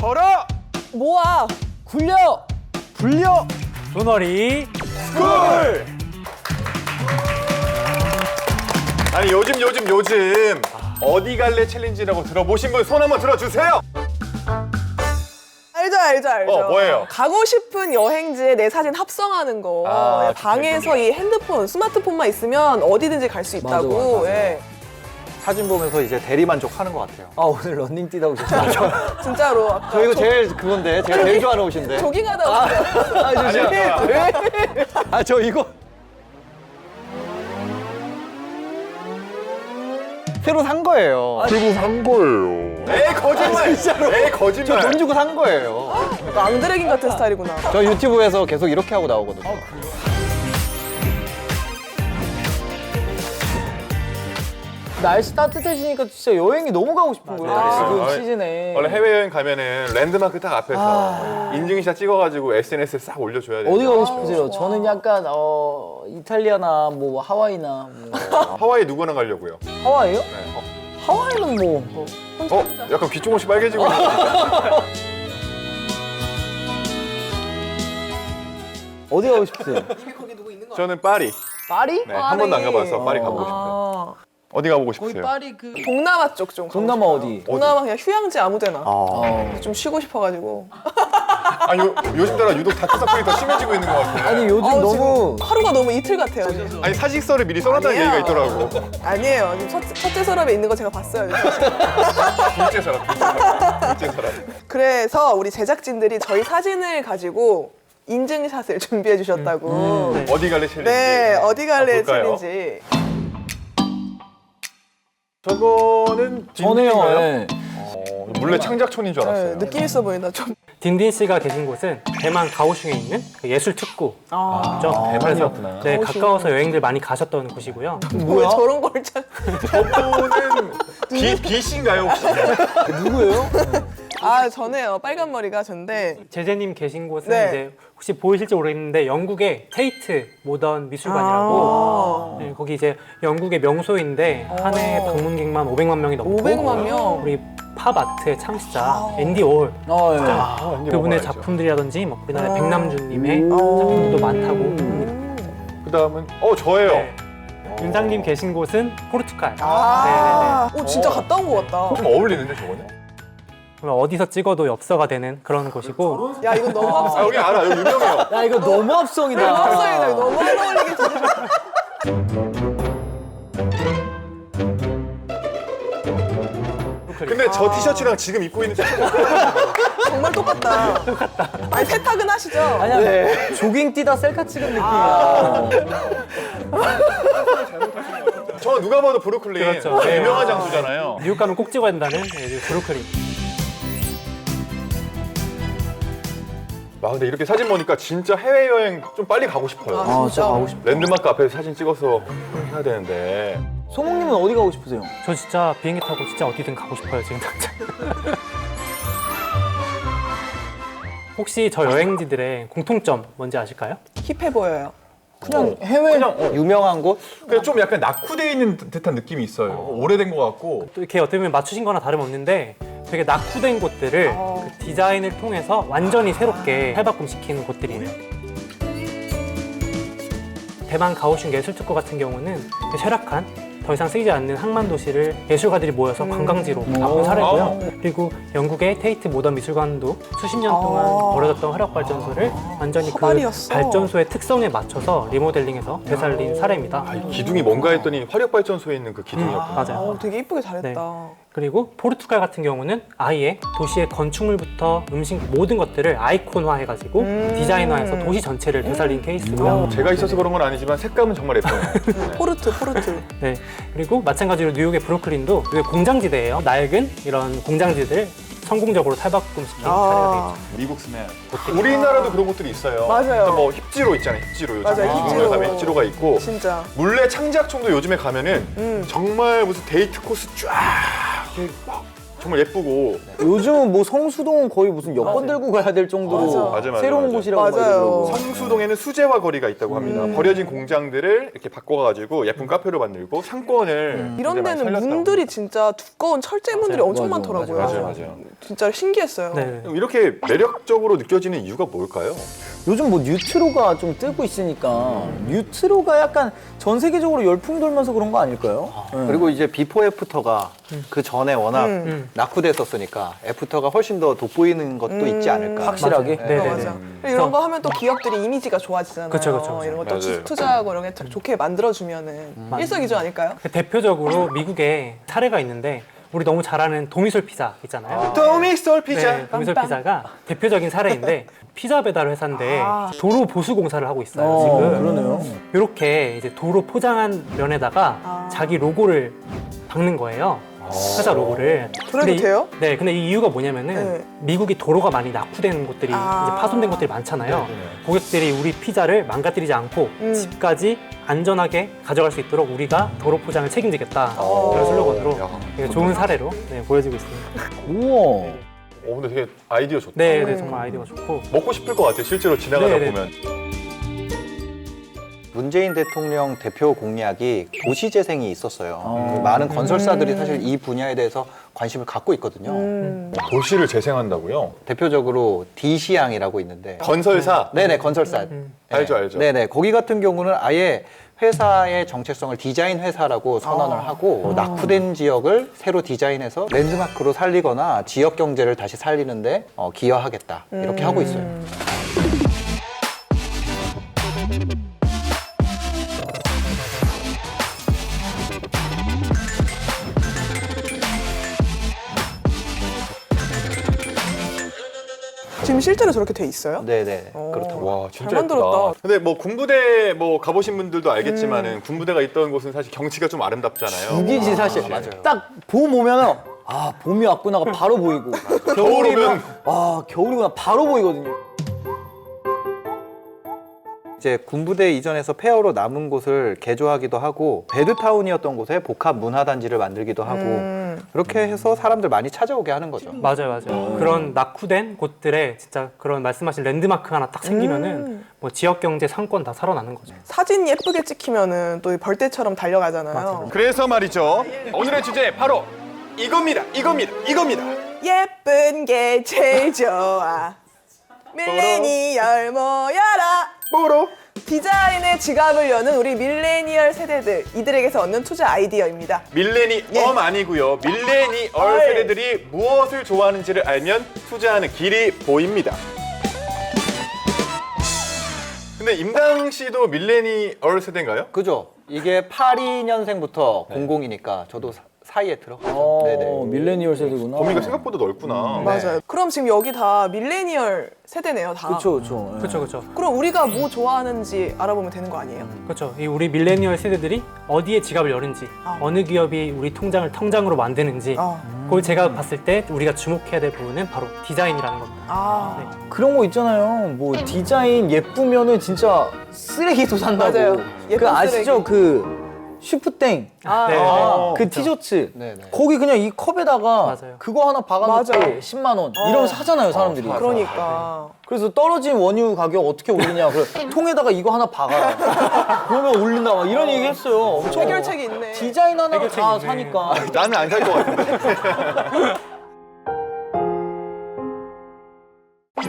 걸어 모아 굴려 불려 조너리 꿀. 아니 요즘 어디 갈래 챌린지라고 들어보신 분 손 한번 들어주세요. 알죠. 뭐예요? 가고 싶은 여행지에 내 사진 합성하는 거. 아, 예, 방에서 이 핸드폰, 스마트폰만 있으면 어디든지 갈 수 있다고. 맞아. 예. 사진 보면서 이제 대리만족하는 것 같아요. 아 오늘 런닝 뛰다 오셨어요? 진짜로. 아까 저 이거 제일 그건데 제가 제일 좋아하는 옷인데 조깅하다 오셨어요. 아 저 이거 새로 산 거예요. 에이 거짓말. 진짜로? 에이 거짓말. 저 돈 주고 산 거예요. 약간 앙드레긴 같은 스타일이구나. 저 유튜브에서 계속 이렇게 하고 나오거든요. 날씨 따뜻해지니까 진짜 여행이 너무 가고 싶은 거예요. 지금 아이, 시즌에. 원래 해외여행 가면은 랜드마크 딱 앞에서 인증샷 찍어가지고 SNS에 싹 올려줘야 돼요. 어디 가고 싶으세요? 좋아. 저는 약간 이탈리아나 뭐 하와이나 뭐 하와이 누구나 가려고요. 하와이요? 네. 하와이는 뭐 약간 귓조금씩 빨개지고 있는데. 어디 가고 싶으세요? 저는 파리. 파리? 네, 한 번도 안 가봐서 파리 가보고 싶어요. 아, 어디 가보고 싶으세요? 파리 그 동남아 쪽 좀. 동남아 어디? 동남아 그냥 휴양지 아무데나. 어. 좀 쉬고 싶어가지고. 아, 요즘 따라 유독 다크서클이 더 심해지고 있는 것 같아요. 아니 요즘 어우, 너무 지금 하루가 너무 이틀 같아요. 지금. 아니 사직서를 미리 써놨다는 아니에요. 얘기가 있더라고. 아니에요. 지금 첫째 서랍에 있는 거 제가 봤어요. 둘째 사람. 그래서 우리 제작진들이 저희 사진을 가지고 인증샷을 준비해 주셨다고. 어디 갈래 챌린지. 네, 어디 갈래 볼까요? 챌린지. 저거는 전해요. 딘딘인가요? 네. 물레 창작촌인 줄 알았어요. 네, 느낌 있어 보인다 좀. 딘딘 씨가 계신 곳은 대만 가오슝에 있는 그 예술 특구죠. 대만이었구나. 네, 가까워서 여행들 많이 가셨던 곳이고요. 왜 저런 걸 찾? 저분은 비씨인가요 혹시? 누구예요? 아, 전에요. 빨간 머리가 전데. 제재님 계신 곳은 네. 이제 혹시 보이실지 모르겠는데 영국의 테이트 모던 미술관이라고 네, 거기 이제 영국의 명소인데 한 해 방문객만 500만 명이 넘고 500만 명. 우리 팝 아트의 창시자 앤디 올 어, 예. 그분의 작품들이라든지 뭐 우리나라 백남준님의 작품도 많다고 합니다. 그다음은 저예요. 네. 윤장님 계신 곳은 포르투갈. 아, 오, 진짜 갔다 온 것 같다. 좀 어울리는데 저거는? 그러면 어디서 찍어도 엽서가 되는 그런 곳이고 야, 이건 너무 아 합성. 여기 알아. 여기 유명해요. 야 이거 너무 합성이다. 합성이다. 이거 너무 안 어울리게 진짜. 근데 저 티셔츠랑 지금 입고 있는 정말 똑같다. 아니, 세탁은 하시죠? 아니야 조깅 뛰다 셀카 찍은 느낌이야. 저 누가 봐도 브루클린 그렇죠. 네. 유명한 장소잖아요. 미국 가면 꼭 찍어야 된다는 브루클린. 와 근데 이렇게 사진 보니까 진짜 해외여행 좀 빨리 가고 싶어요. 아 진짜 가고 싶. 랜드마크 앞에서 사진 찍어서 해야 되는데. 소목님은 어디 가고 싶으세요? 저 진짜 비행기 타고 진짜 어디든 가고 싶어요 지금 당장. 혹시 저 여행지들의 공통점 뭔지 아실까요? 힙해 보여요. 그냥 해외 유명한 곳? 그냥 좀 약간 낙후돼 있는 듯한 느낌이 있어요. 오래된 것 같고. 또 이렇게 어떻게 보면 맞추신 거나 다름없는데 되게 낙후된 곳들을 그 디자인을 통해서 완전히 새롭게 탈바꿈시키는 곳들이에요. 대만 가오슝 예술특구 같은 경우는 쇠락한 더 이상 쓰이지 않는 항만 도시를 예술가들이 모여서 관광지로 바꾼 사례고요. 그리고 영국의 테이트 모던 미술관도 수십 년 동안 버려졌던 화력 발전소를 완전히 그 허발이었어. 발전소의 특성에 맞춰서 리모델링해서 되살린 사례입니다. 이 기둥이 뭔가 했더니 화력발전소에 있는 그 기둥이었구나. 맞아요. 되게 이쁘게 잘했다. 그리고 포르투갈 같은 경우는 아예 도시의 건축물부터 음식 모든 것들을 아이콘화해가지고 디자인화해서 도시 전체를 되살린 케이스고요. 제가 있어서 그런 건 아니지만 색감은 정말 예뻐요. 포르투. 네. 그리고 마찬가지로 뉴욕의 브루클린도 뉴욕 공장지대예요. 낡은 이런 공장지들을 성공적으로 탈바꿈시킨 사례가 되겠죠. 미국 스멜. 우리나라도 그런 곳들이 있어요. 맞아요. 뭐 힙지로 있잖아요. 힙지로 요즘 맞아요, 힙지로. 가면 힙지로가 있고 진짜. 물레 창작촌도 요즘에 가면은 정말 무슨 데이트 코스 쫙 이렇게 막 정말 예쁘고 요즘은 뭐 성수동은 거의 무슨 여권 들고 가야 될 정도로 맞아, 새로운 맞아. 곳이라고 맞아요. 하더라고요. 성수동에는 수제화 거리가 있다고 합니다. 버려진 공장들을 이렇게 바꿔가지고 예쁜 카페로 만들고 상권을 이런 굉장히 많이 데는 살렸다고 문들이 합니다. 진짜 두꺼운 철제문들이 맞아요. 엄청 맞아, 많더라고요. 맞아요. 진짜 신기했어요. 네. 이렇게 매력적으로 느껴지는 이유가 뭘까요? 요즘 뭐 뉴트로가 좀 뜨고 있으니까 뉴트로가 약간 전 세계적으로 열풍 돌면서 그런 거 아닐까요? 네. 그리고 이제 비포 애프터가 그 전에 워낙 낙후됐었으니까 애프터가 훨씬 더 돋보이는 것도 있지 않을까. 확실하게? 맞아요. 네네네. 맞아. 이런 거 하면 또 기업들이 이미지가 좋아지잖아요. 그쵸, 그쵸, 그쵸. 이런 것도 맞아요. 투자하고 이런 게 좋게 만들어주면은 일석이조 아닐까요? 그 대표적으로 미국에 사례가 있는데 우리 너무 잘 아는 도미솔 피자 있잖아요. 도미솔 피자. 네, 도미솔 빵빵. 피자가 대표적인 사례인데 피자 배달 회사인데 아. 도로 보수 공사를 하고 있어요. 지금 그러네요. 이렇게 이제 도로 포장한 면에다가 아. 자기 로고를 박는 거예요. 회사 로고를. 그래도 근데 돼요? 네, 근데 이 이유가 뭐냐면은 네. 미국이 도로가 많이 낙후된 곳들이 아. 이제 파손된 곳들이 많잖아요. 고객들이 우리 피자를 망가뜨리지 않고 집까지 안전하게 가져갈 수 있도록 우리가 도로 포장을 책임지겠다. 그런 슬로건으로 야. 되게 좋은 사례로 네, 보여지고 있습니다. 우와. 근데 되게 아이디어 좋다. 네, 네, 정말 아이디어가 좋고. 먹고 싶을 것 같아요. 실제로 지나가다 네, 네. 보면. 문재인 대통령 대표 공약이 도시재생이 있었어요. 그 많은 건설사들이 사실 이 분야에 대해서 관심을 갖고 있거든요. 도시를 재생한다고요? 대표적으로 D시항이라고 있는데 건설사. 네네 건설사 알죠, 알죠. 네네 거기 같은 경우는 아예 회사의 정체성을 디자인 회사라고 선언을 하고 낙후된 지역을 새로 디자인해서 랜드마크로 살리거나 지역 경제를 다시 살리는데 기여하겠다 이렇게 하고 있어요. 지금 실제로 저렇게 돼 있어요? 네네 그렇다고. 와, 진짜 잘 만들었다. 예쁘다. 근데 뭐 군부대 뭐 가보신 분들도 알겠지만은 군부대가 있던 곳은 사실 경치가 좀 아름답잖아요. 죽이지 사실. 맞아요. 딱 봄 오면은 아 봄이 왔구나가 바로 보이고 겨울이면 아 겨울이구나 바로 보이거든요. 이제 군부대 이전에서 폐허로 남은 곳을 개조하기도 하고 베드타운이었던 곳에 복합 문화단지를 만들기도 하고 그렇게 해서 사람들 많이 찾아오게 하는 거죠. 맞아요, 맞아요. 그런 낙후된 곳들에 진짜 그런 말씀하신 랜드마크 하나 딱 생기면은 뭐 지역 경제 상권 다 살아나는 거죠. 사진 예쁘게 찍히면은 또 벌떼처럼 달려가잖아요. 그래서 말이죠. 오늘의 주제 바로 이겁니다. 예쁜 게 제일 좋아. 밀레니얼 모여라. 뭐로? 디자인의 지갑을 여는 우리 밀레니얼 세대들 이들에게서 얻는 투자 아이디어입니다. 밀레니엄 아니고요. 밀레니얼 세대들이 무엇을 좋아하는지를 알면 투자하는 길이 보입니다. 근데 임당 씨도 밀레니얼 세대인가요? 그죠? 이게 82년생부터 00이니까 저도 사이에 들어가죠. 네네. 밀레니얼 세대구나. 범위가 생각보다 넓구나. 맞아요. 그럼 지금 여기 다 밀레니얼 세대네요, 다. 그렇죠, 그렇죠. 그렇죠, 그렇죠. 그럼 우리가 뭐 좋아하는지 알아보면 되는 거 아니에요? 그렇죠. 이 우리 밀레니얼 세대들이 어디에 지갑을 여는지, 어느 기업이 우리 통장으로 만드는지, 그걸 제가 봤을 때 우리가 주목해야 될 부분은 바로 디자인이라는 겁니다. 네. 그런 거 있잖아요. 뭐 디자인 예쁘면은 진짜 쓰레기도 산다고. 맞아요. 예쁜 그 아시죠? 쓰레기. 그 슈프땡. 네. 그 티셔츠. 네네. 거기 그냥 이 컵에다가 맞아요. 그거 하나 박아놓고 맞아요. 10만 원 이러면 사잖아요, 사람들이. 그러니까. 그래서 떨어진 원유 가격 어떻게 올리냐. 그래, 통에다가 이거 하나 박아라. 그러면 올린다. 막 이런 얘기 했어요. 엄청. 해결책이 있네. 디자인 하나가 해결책이 다 있네. 사니까. 나는 안 살 것 같은데.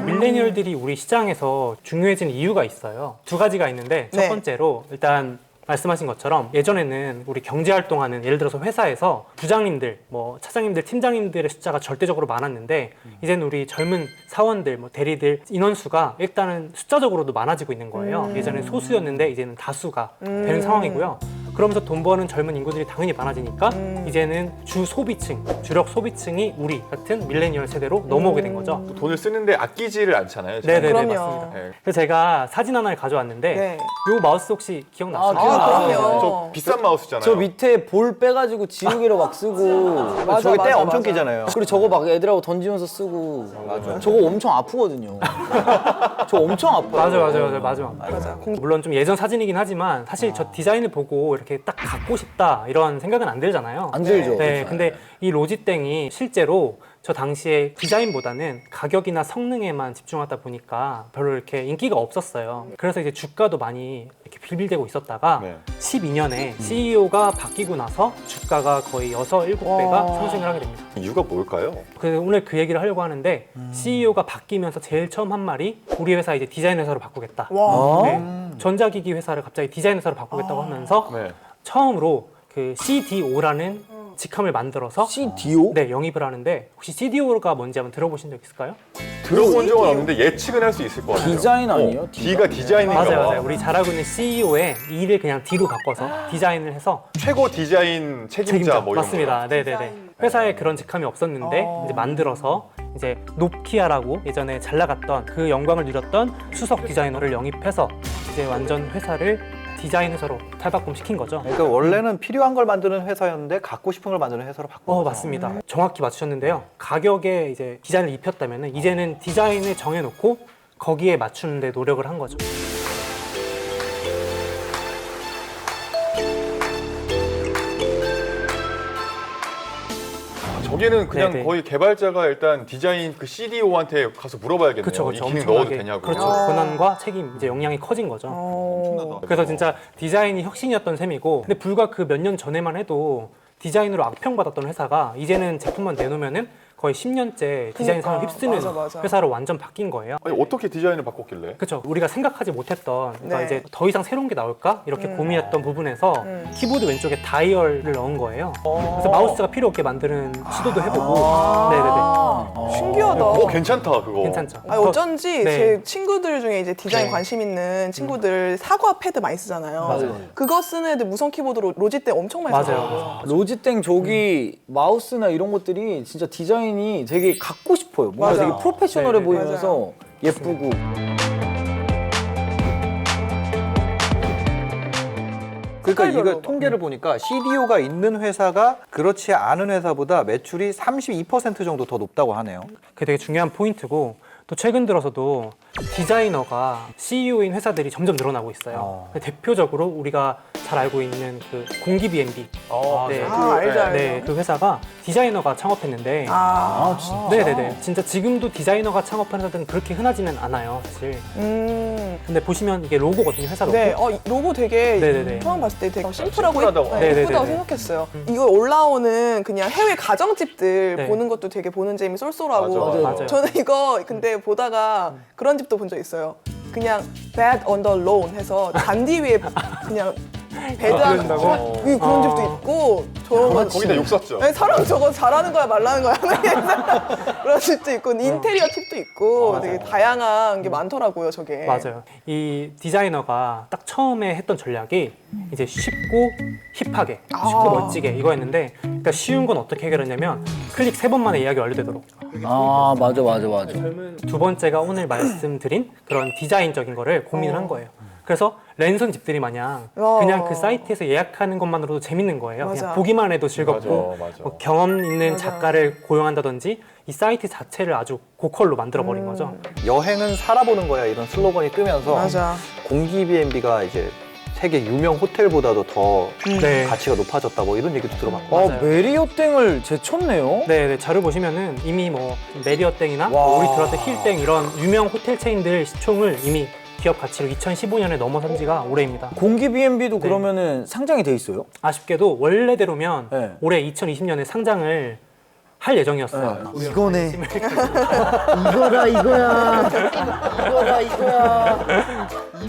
밀레니얼들이 우리 시장에서 중요해진 이유가 있어요. 두 가지가 있는데 첫 네. 번째로 일단 말씀하신 것처럼 예전에는 우리 경제활동하는 예를 들어서 회사에서 부장님들, 뭐 차장님들, 팀장님들의 숫자가 절대적으로 많았는데 이제는 우리 젊은 사원들, 뭐 대리들 인원수가 일단은 숫자적으로도 많아지고 있는 거예요. 예전엔 소수였는데 이제는 다수가 되는 상황이고요. 그러면서 돈 버는 젊은 인구들이 당연히 많아지니까 이제는 주력 소비층이 우리 같은 밀레니얼 세대로 넘어오게 된 거죠. 돈을 쓰는데 아끼지를 않잖아요. 네네네, 그럼요. 맞습니다. 네. 그래서 제가 사진 하나를 가져왔는데 네. 요 마우스 혹시 기억나시나요? 그럼요. 저 비싼 마우스잖아요. 저 밑에 볼 빼가지고 지우개로 막 쓰고. 맞아, 저기 때 맞아, 엄청 맞아. 끼잖아요. 그리고 저거 막 애들하고 던지면서 쓰고. 맞아. 저거 엄청 아프거든요. 저 엄청 아파요. 맞아. 물론 좀 예전 사진이긴 하지만 사실 저 디자인을 보고 이렇게 딱 갖고 싶다 이런 생각은 안 들잖아요. 안 들죠. 네, 그렇죠. 근데 이 로지땡이 실제로 저 당시에 디자인보다는 가격이나 성능에만 집중하다 보니까 별로 이렇게 인기가 없었어요. 그래서 이제 주가도 많이 이렇게 빌빌대고 있었다가 네. 12년에 CEO가 바뀌고 나서 주가가 거의 6, 7배가 와. 상승을 하게 됩니다. 이유가 뭘까요? 오늘 그 얘기를 하려고 하는데 CEO가 바뀌면서 제일 처음 한 말이 우리 회사 이제 디자인 회사로 바꾸겠다. 와. 네. 전자기기 회사를 갑자기 디자인 회사로 바꾸겠다고 하면서 네. 처음으로 그 CDO라는 직함을 만들어서 CDO? 네, 영입을 하는데 혹시 CDO가 뭔지 한번 들어보신 적 있을까요? 들어본 적은 없는데 예측은 할 수 있을 것 같아요. 디자인 아니에요? D가 디자인인가 맞아요, 봐. 맞아요. 우리 잘 알고 있는 CEO의 E를 그냥 D로 바꿔서 디자인을 해서 최고 디자인 책임자 뭐 이런 맞습니다. 네네네. 회사에 그런 직함이 없었는데 이제 만들어서 이제 노키아라고 예전에 잘 나갔던 그 영광을 누렸던 수석 디자이너를 영입해서 이제 완전 회사를 디자인 회사로 탈바꿈시킨 거죠. 그러니까 원래는 필요한 걸 만드는 회사였는데 갖고 싶은 걸 만드는 회사로 바꾼 거죠. 맞습니다. 정확히 맞추셨는데요. 가격에 이제 디자인을 입혔다면 이제는 디자인을 정해놓고 거기에 맞추는데 노력을 한 거죠. 저기는 그냥 네네. 거의 개발자가 일단 디자인 그 CDO한테 가서 물어봐야겠네요. 그렇죠, 이 기능 넣어도 되냐고. 그렇죠. 권한과 책임, 이제 역량이 커진 거죠. 엄청나다. 그래서 진짜 디자인이 혁신이었던 셈이고, 근데 불과 그 몇 년 전에만 해도 디자인으로 악평받았던 회사가 이제는 제품만 내놓으면은 거의 10년째 디자인 상을 그러니까. 휩쓰는 맞아. 회사로 완전 바뀐 거예요. 아니 어떻게 디자인을 바꿨길래? 그렇죠. 우리가 생각하지 못했던 그러니까 네. 이제 더 이상 새로운 게 나올까 이렇게 고민했던 부분에서 키보드 왼쪽에 다이얼을 넣은 거예요. 그래서 마우스가 필요 없게 만드는 시도도 해보고, 네네네, 신기하다. 괜찮다 그거. 괜찮죠. 아니, 어쩐지 네. 제 친구들 중에 이제 디자인 네. 관심 있는 친구들 사과 패드 많이 쓰잖아요. 맞아요. 그거 쓰는 애들 무선 키보드로 로지텍 엄청 많이 맞아요. 쓰더라고요. 로지땡 조기 마우스나 이런 것들이 진짜 디자인이 되게 갖고 싶어요. 뭔가 맞아. 되게 프로페셔널해 네, 보이면서 예쁘고. 그러니까 색깔별로 이거 통계를 보니까 CDO가 있는 회사가 그렇지 않은 회사보다 매출이 32% 정도 더 높다고 하네요. 그게 되게 중요한 포인트고, 또 최근 들어서도 디자이너가 CEO인 회사들이 점점 늘어나고 있어요. 대표적으로 우리가 잘 알고 있는 그 공기 B&B. 네, 알죠. 그 회사가 디자이너가 창업했는데, 아, 진짜? 네네네. 진짜 지금도 디자이너가 창업한 회사들은 그렇게 흔하지는 않아요, 사실. 근데 보시면 이게 로고거든요, 회사 로고. 네, 이 로고 되게 네네네. 처음 봤을 때 되게 심플하고 심플하다고. 예쁘다고 네네네. 생각했어요. 이거 올라오는 그냥 해외 가정집들 네. 보는 것도 되게 보는 재미 쏠쏠하고. 맞아. 맞아요. 저는 이거 근데 보다가 그런 집도 본 적 있어요. 그냥 bed on the lawn 해서 잔디 위에 그냥 베드 하는 그런다고? 그런 집도 있고 저런 거 거기다 욕 썼죠. 아니, 사람 저거 잘하는 거야 말라는 거야 그런 집도 있고 인테리어 팁도 있고 되게 다양한 게 많더라고요 저게. 맞아요. 이 디자이너가 딱 처음에 했던 전략이 이제 쉽고 힙하게, 쉽고 멋지게 이거였는데, 그러니까 쉬운 건 어떻게 해결했냐면 클릭 3번 만에 예약이 완료되도록. 아, 맞아. 두 번째가 오늘 말씀드린 그런 디자인적인 거를 고민을 한 거예요. 그래서 랜선 집들이 마냥 그냥 그 사이트에서 예약하는 것만으로도 재밌는 거예요. 맞아. 그냥 보기만 해도 즐겁고, 맞아. 뭐 경험 있는 작가를 고용한다든지 이 사이트 자체를 아주 고퀄로 만들어버린 거죠. 여행은 살아보는 거야 이런 슬로건이 뜨면서 맞아. 공기 B&B가 이제 세계 유명 호텔보다도 더 네. 가치가 높아졌다 뭐 이런 얘기도 들어봤고. 아, 맞아요. 메리어땡을 제쳤네요. 네, 자료 보시면은 이미 뭐 메리어땡이나 와. 우리 들어왔던 힐땡 이런 유명 호텔 체인들 시총을 이미 기업 가치로 2015년에 넘어선 지가 올해입니다. 공기 B&B도 네. 그러면은 상장이 돼 있어요? 아쉽게도 원래대로면 네. 올해 2020년에 상장을 할 예정이었어요. 이거네. 이거다 이거야.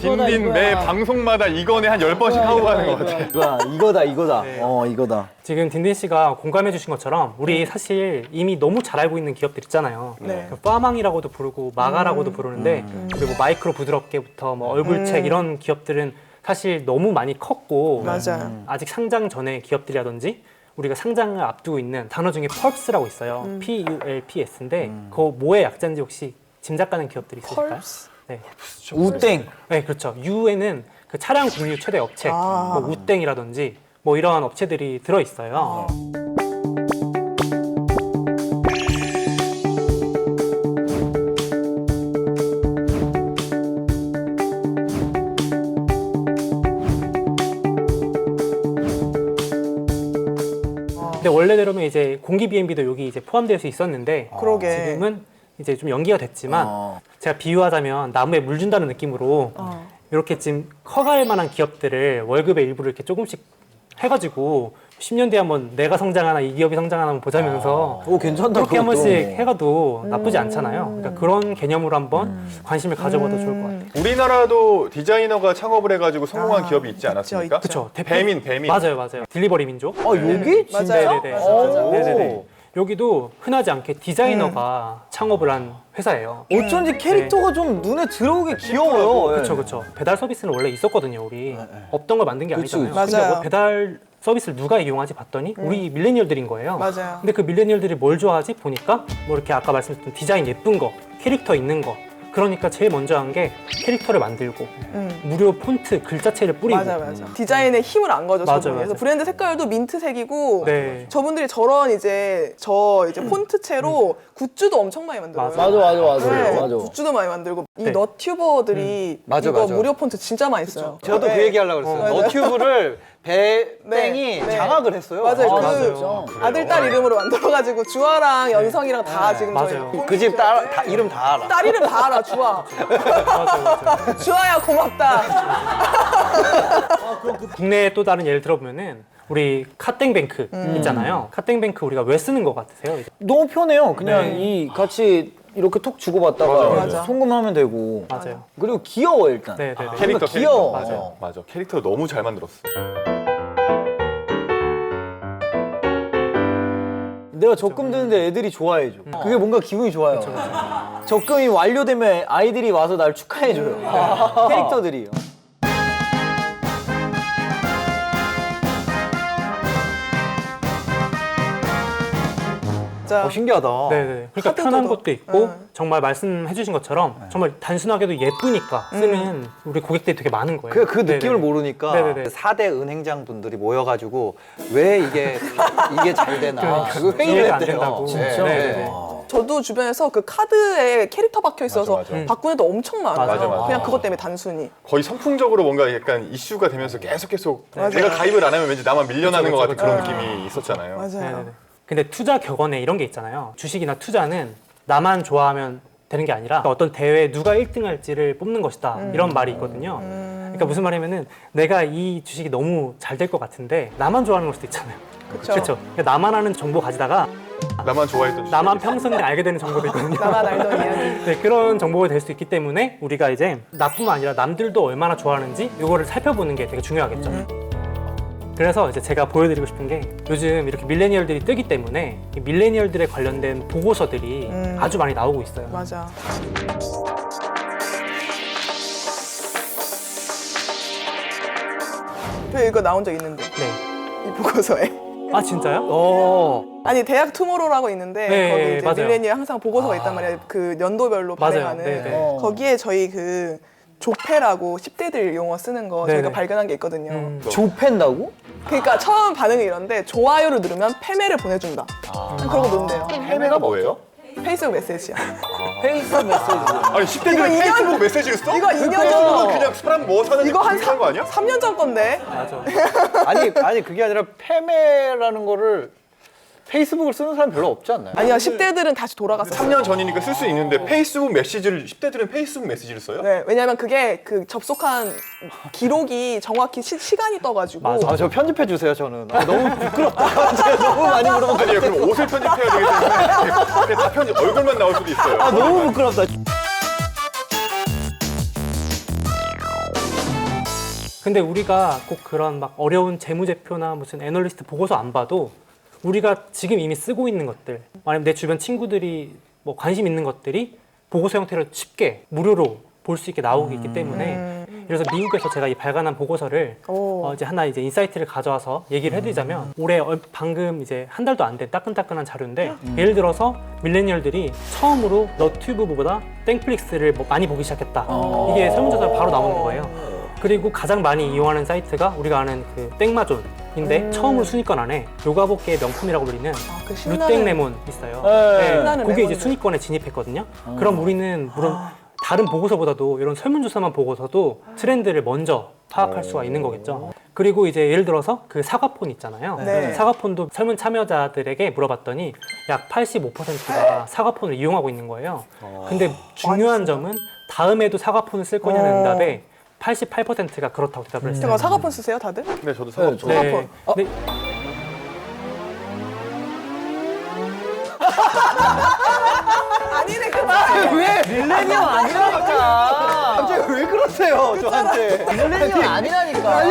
딘딘 매 방송마다 이거네 한 10번씩 하고 가는 것 같아. 이거다. 네. 이거다. 지금 딘딘 씨가 공감해 주신 것처럼 우리 사실 이미 너무 잘 알고 있는 기업들 있잖아요. 네. 그 빠망이라고도 부르고 마가라고도 부르는데, 그리고 마이크로 부드럽게부터 뭐 얼굴책 이런 기업들은 사실 너무 많이 컸고, 맞아요. 아직 상장 전에 기업들이라든지 우리가 상장을 앞두고 있는 단어 중에 펄스라고 있어요. PULPS인데 그 뭐의 약자인지 혹시 짐작 가는 기업들이 있으실까요? 펄스? 네. 우땡. 네, 그렇죠. U에는 그 차량 공유 최대 업체, 뭐 우땡이라든지 뭐 이러한 업체들이 들어 있어요. 근데 원래대로면 이제 공기 B&B도 여기 이제 포함될 수 있었는데 그러게. 지금은 이제 좀 연기가 됐지만 제가 비유하자면 나무에 물 준다는 느낌으로 이렇게 지금 커갈 만한 기업들을 월급의 일부를 이렇게 조금씩 해가지고 10년 뒤에 한번 내가 성장하나 이 기업이 성장하나 한번 보자면서 오, 괜찮다. 그렇게 한 그것도. 번씩 해가도 나쁘지 않잖아요. 그러니까 그런 개념으로 한번 관심을 가져봐도 좋을 것 같아요. 우리나라도 디자이너가 창업을 해가지고 성공한 기업이 있지 않았습니까? 있죠. 그렇죠. 배민. 맞아요. 딜리버리 민족. 아, 여기? 맞아요. 진짜? 네네네. 맞아요. 네네네. 여기도 흔하지 않게 디자이너가 창업을 한 회사예요. 어쩐지 캐릭터가 좀 눈에 들어오게 귀여워요. 예. 그렇죠. 배달 서비스는 원래 있었거든요, 우리. 없던 걸 만든 게 그치, 아니잖아요. 그치. 근데 맞아요. 뭐 배달 서비스를 누가 이용하지 봤더니 우리 밀레니얼들인 거예요. 맞아요. 근데 그 밀레니얼들이 뭘 좋아하지 보니까 뭐 이렇게 아까 말씀드렸던 디자인 예쁜 거, 캐릭터 있는 거. 그러니까 제일 먼저 한 게 캐릭터를 만들고 무료 폰트 글자체를 뿌리고 맞아. 디자인에 힘을 안 거죠. 맞아요, 저분이. 그래서 맞아요. 브랜드 색깔도 민트색이고 네. 저분들이 저런 이제 폰트체로 굿즈도 엄청 많이 만들어요. 맞아. 네, 맞아. 굿즈도 많이 만들고 이 네. 너튜버들이 맞아, 이거 맞아. 무료 폰트 진짜 많이 써요. 저도 네. 그 얘기 하려고 그랬어요. 맞아요. 너튜브를 땡이 네. 장악을 했어요. 맞아요. 그 맞아요. 아들 딸 이름으로 만들어가지고 주아랑 연성이랑 다 지금 맞아요. 저희 그 집 이름 다 알아. 딸 이름 다 알아. 주아. 맞아요. 주아야 고맙다. 국내에 또 다른 예를 들어보면은 우리 카땡뱅크 있잖아요. 카땡뱅크 우리가 왜 쓰는 것 같으세요? 너무 편해요. 그냥 네. 이 같이 이렇게 톡 주고받다가 맞아. 송금하면 되고. 맞아요. 그리고 귀여워 일단. 네네네. 캐릭터 귀여워. 맞아요. 맞아. 캐릭터 너무 잘 만들었어. 내가 적금 드는데 애들이 좋아해줘. 그게 뭔가 기분이 좋아요. 적금이 완료되면 아이들이 와서 날 축하해줘요. 캐릭터들이요. 진짜 신기하다. 네네. 그러니까 카드도 편한 더- 것도 있고 응. 정말 말씀해주신 것처럼 정말 단순하게도 예쁘니까 쓰는 우리 고객들이 되게 많은 거예요. 그 느낌을 네네. 모르니까 네네네. 4대 은행장 분들이 모여가지고 왜 이게 잘 되나 그 회의를 이해가 안 했대요. 된다고. 네. 네네네. 저도 주변에서 그 카드에 캐릭터 박혀 있어서 맞아, 맞아. 바꾸는 데 엄청 많아요. 맞아. 그냥 그것 때문에 단순히. 거의 선풍적으로 뭔가 약간 이슈가 되면서 계속 맞아요. 내가 가입을 안 하면 왠지 나만 밀려나는 것 같은 그쵸. 그런 느낌이 있었잖아요. 맞아요. 네네네. 근데 투자 격언에 이런 게 있잖아요. 주식이나 투자는 나만 좋아하면 되는 게 아니라 어떤 대회에 누가 1등 할지를 뽑는 것이다. 이런 말이 있거든요. 그러니까 무슨 말이냐면은 내가 이 주식이 너무 잘 될 것 같은데 나만 좋아하는 걸 수도 있잖아요. 그쵸. 그렇죠. 그러니까 나만 아는 정보 가지다가 나만 좋아했던 나만 평생 알게 되는 정보도 있거든요. 나만 알던 이야기. 네, 그런 정보가 될 수 있기 때문에 우리가 이제 나뿐만 아니라 남들도 얼마나 좋아하는지 이거를 살펴보는 게 되게 중요하겠죠. 그래서 이제 제가 보여드리고 싶은 게 요즘 이렇게 밀레니얼들이 뜨기 때문에 이 밀레니얼들에 관련된 보고서들이 아주 많이 나오고 있어요. 맞아. 저 이거 나온 적 있는데 네. 이 보고서에. 아 진짜요? 아니 대학 투모로우라고 있는데 네, 거기 이제 맞아요. 밀레니얼 항상 보고서가 있단 말이에요. 그 연도별로 맞아요. 발행하는. 네, 네. 거기에 저희 그 조패라고 10대들 용어 쓰는 거 네, 저희가 네. 발견한 게 있거든요. 조팬다고? 그러니까 처음 반응이 이런데 좋아요를 누르면 패매를 보내준다. 그러고 논대요. 해매가 뭐예요? 페이스북 메시지야. 페이스 메시지. 아니 10대들 이거 2년 페이스북 메시지를 써? 이거 2년 그거 전으로 그냥 사람 뭐 사는지 이거 한 비슷한 거 아니야? 3년 전 건데. 맞아. 아니 그게 아니라 패매라는 거를 페이스북을 쓰는 사람 별로 없지 않나요? 아니요 10대들은 다시 돌아가서 3년 전이니까 쓸 수 있는데 페이스북 메시지를 10대들은 페이스북 메시지를 써요? 네, 왜냐면 그게 그 접속한 기록이 정확히 시간이 떠가지고. 맞아. 저 편집해 주세요. 저는 너무 부끄럽다. 제가 너무 많이 물어본 아니요 그럼 옷을 편집해야 되기 때문에 그냥 다 편집 얼굴만 나올 수도 있어요. 너무 부끄럽다. 근데 우리가 꼭 그런 막 어려운 재무제표나 무슨 애널리스트 보고서 안 봐도 우리가 지금 이미 쓰고 있는 것들, 아니면 내 주변 친구들이 뭐 관심 있는 것들이 보고서 형태로 쉽게 무료로 볼 수 있게 나오고 있기 때문에 그래서 미국에서 제가 이 발간한 보고서를 이제 하나 이제 인사이트를 가져와서 얘기를 해드리자면 올해 방금 이제 한 달도 안 된 따끈따끈한 자료인데 예를 들어서 밀레니얼들이 처음으로 너튜브보다 땡플릭스를 많이 보기 시작했다. 이게 설문조사가 바로 나오는 거예요. 그리고 가장 많이 이용하는 사이트가 우리가 아는 그 땡마존인데 처음으로 순위권 안에 요가복계의 명품이라고 불리는 그 신나는- 루땡레몬 있어요. 네. 신나는 그게 이제 레몬들. 순위권에 진입했거든요. 그럼 우리는 물론 다른 보고서보다도 이런 설문조사만 보고서도 트렌드를 먼저 파악할 수가 있는 거겠죠. 그리고 이제 예를 들어서 그 사과폰 있잖아요. 네. 사과폰도 설문 참여자들에게 물어봤더니 약 85%가 사과폰을 이용하고 있는 거예요. 근데 중요한 점은 다음에도 사과폰을 쓸 거냐는 응답에 88%가 그렇다고 대답을 했어요. 잠깐 사과폰 쓰세요, 다들? 네, 저도 사과. 사과폰. 네. 아니네, 그만. 왜 밀레니엄 아니라니까. 갑자기 왜 그러세요 저한테? 밀레니엄 아니라니까.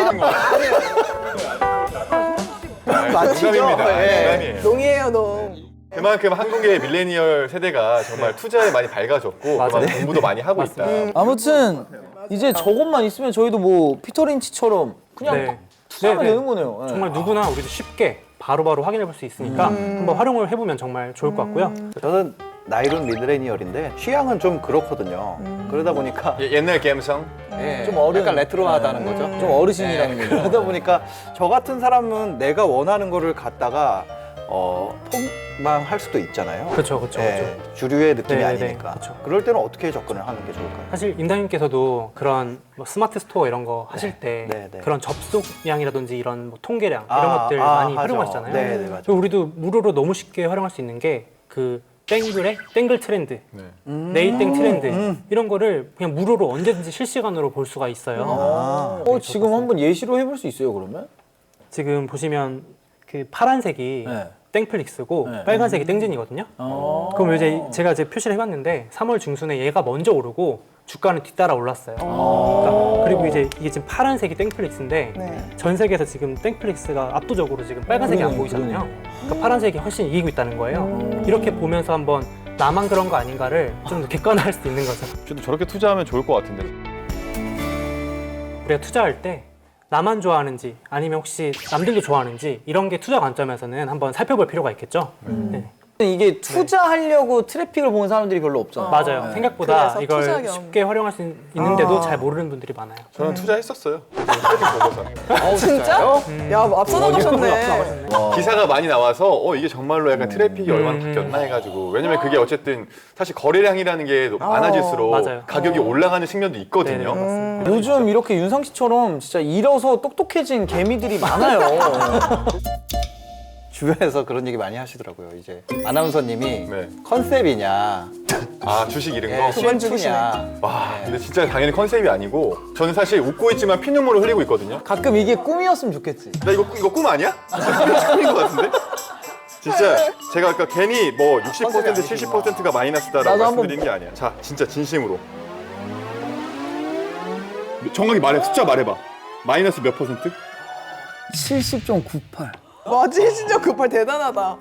맞히죠? 농담입니다. 예. 농담이에요. 농이에요, 농. 그만큼 한국의 밀레니얼 세대가 정말 투자에 많이 밝아졌고 맞아요. 그만큼 공부도 많이 하고 있다. 아무튼 이제 저것만 있으면 저희도 뭐 피터 린치처럼 그냥 네. 투자하면 네, 네. 되는 거네요. 예. 정말 누구나 우리도 쉽게 바로바로 확인해 볼 수 있으니까 한번 활용을 해보면 정말 좋을 것 같고요. 저는 나이론 밀레니얼인데 취향은 좀 그렇거든요. 그러다 보니까 옛날 감성. 예, 좀 어려운- 약간 레트로하다는 거죠. 좀 어르신이라는 거죠. 그러다 보니까 저 같은 사람은 내가 원하는 거를 갖다가 폭망할 수도 있잖아요. 그렇죠, 그렇죠, 예, 그렇죠. 주류의 느낌이 네, 네, 아니니까. 그렇죠. 그럴 때는 어떻게 접근을 하는 게 좋을까요? 사실 임당님께서도 그런 뭐 스마트 스토어 이런 거 하실 때 네, 네. 그런 접속량이라든지 이런 뭐 통계량 이런 것들 많이 하죠. 활용하시잖아요. 네, 네, 맞아요. 그리고 우리도 무료로 너무 쉽게 활용할 수 있는 게 그 땡글의 땡글 트렌드, 네. 네이땡 트렌드 이런 거를 그냥 무료로 언제든지 실시간으로 볼 수가 있어요. 지금 한번 예시로 해볼 수 있어요, 그러면? 지금 보시면 그 파란색이 네. 땡플릭스고 네. 빨간색이 땡진이거든요. 그럼 이제 제가 표시를 해봤는데 3월 중순에 얘가 먼저 오르고 주가는 뒤따라 올랐어요. 그러니까 그리고 이제 이게 지금 파란색이 땡플릭스인데 네. 전 세계에서 지금 땡플릭스가 압도적으로 지금 빨간색이 안 보이잖아요. 그러니까 파란색이 훨씬 이기고 있다는 거예요. 이렇게 보면서 한번 나만 그런 거 아닌가를 좀 더 객관화할 수 있는 거죠. 저도 저렇게 투자하면 좋을 것 같은데. 우리가 투자할 때 나만 좋아하는지 아니면 혹시 남들도 좋아하는지 이런 게 투자 관점에서는 한번 살펴볼 필요가 있겠죠. 네. 이게 투자하려고 트래픽을 보는 사람들이 별로 없잖아요. 맞아요. 생각보다 그래서 이걸 투자 겸. 쉽게 활용할 수 있는데도 잘 모르는 분들이 많아요. 저는 투자했었어요. 사진 보고서. 진짜? 야, 뭐 앞서 나가셨네. 기사가 많이 나와서 이게 정말로 약간 트래픽이 얼마나 바뀌었나 해가지고 왜냐면 그게 어쨌든 사실 거래량이라는 게 많아질수록 맞아요. 가격이 올라가는 측면도 네네, 있거든요. 맞습니다. 요즘 이렇게 윤상 씨처럼 진짜 일어서 똑똑해진 개미들이 많아요. 주변에서 그런 얘기 많이 하시더라고요. 이제 아나운서님이 네. 컨셉이냐, 아 주식 이런 예, 거. 그만 실투냐. 와 근데 진짜 당연히 컨셉이 아니고 저는 사실 웃고 있지만 피눈물을 흘리고 있거든요. 가끔 이게 꿈이었으면 좋겠지. 나 이거 꿈 아니야? 꿈인 것 같은데? 진짜 제가 아까 괜히 뭐 60% 70%가 마이너스다라고 나도 한번 말씀드리는 게 아니야. 자 진짜 진심으로 정확히 말해 숫자 말해봐. 마이너스 몇 퍼센트? 70.98. 와, 진짜 급할 대단하다.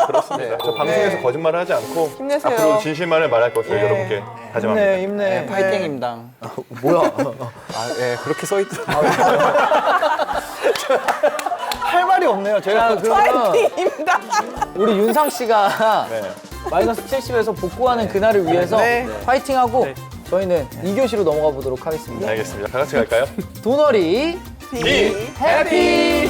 그렇습니다. 저 방송에서 네. 거짓말을 하지 않고 힘내세요. 앞으로 진실만을 말할 것을 네. 여러분께 다짐합니다. 힘내, 힘내. 네, 파이팅 임당. 뭐야? 예, 그렇게 써있더라고요. 할 말이 없네요. 제가 그러면 파이팅입니다. 우리 윤상 씨가 네. 마이너스 70에서 복구하는 그날을 위해서 네. 파이팅하고 네. 저희는 2교시로 넘어가 보도록 하겠습니다. 알겠습니다. 다 같이 갈까요? 도너리 비 해피!